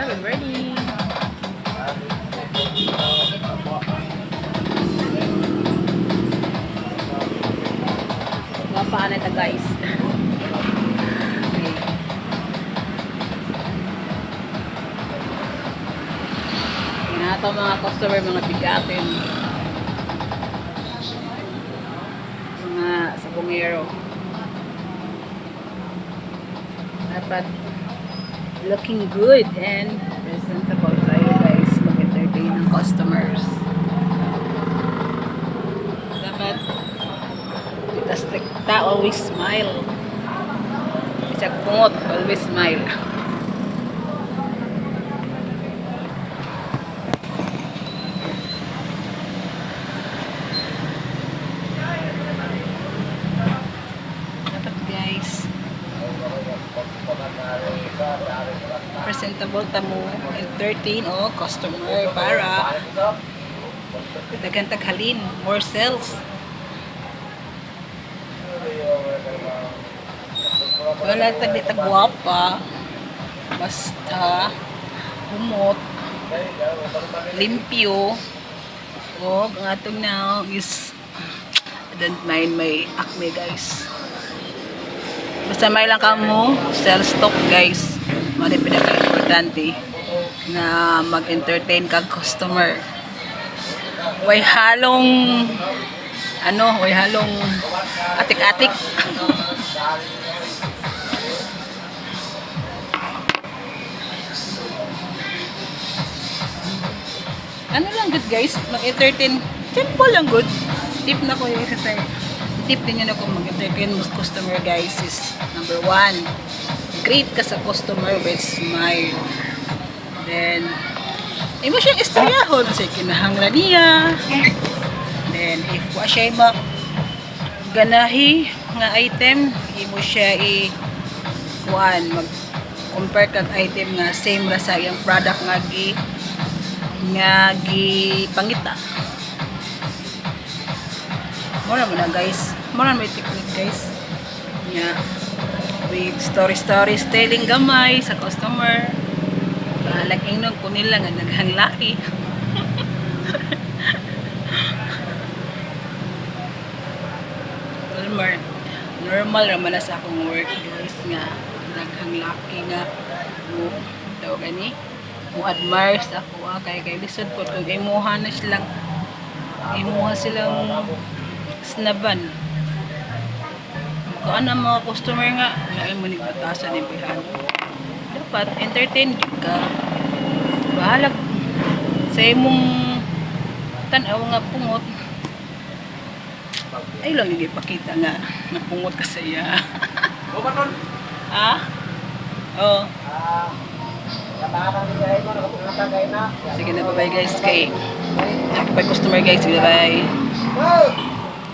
Good morning. Mapaan ito guys. Okay. Yan ito mga customer, mga bigatin. Mga sabongero. Dapat looking good and presentable tayo guys, mag-entertain ng customers. Dapat itas-trikta, always smile. Isang pungot, always smile. Dapat guys presentable tamo, entertain o customer para dagan taghalin, more sales. Wala tagdi tagwapa, basta humot, limpyo. O ang atong now is I don't mind my acne guys. Basta may lang kamo sell stock guys. Mali pinaka-importante na mag-entertain kag customer. Way halong way halong atik-atik. Lang good guys, mag-entertain. Simple lang good. Tip na ko yung isa. Tip din yun ako mag-entertain most customer guys is number 1. Greet ka sa customer with smile. Then, mo siyang istoryahon sa kinahanglan niya. Then, if wa siya ganahi nga item, mo siya mag-compare kag item nga same ra sa iyang product nga pangita. Mura mo na guys. Mura may technique guys. Nga with story telling gamay sa customer. Laging nung kunin lang ang naghang laki. Normal raman na sa akong work guys nga naghang laki nga daw gani mo admire sa ako kay lisod po kung imuha silang snaban kung ano mga customer nga lain mo nigbatasan ni bihan. Dapat entertain ka, bahala sa imong tanaw nga pungot ay lang ipakita nga napungot ka sa iya. Ha? Oh. Sige na, bye bye guys kay customer guys, bye bye.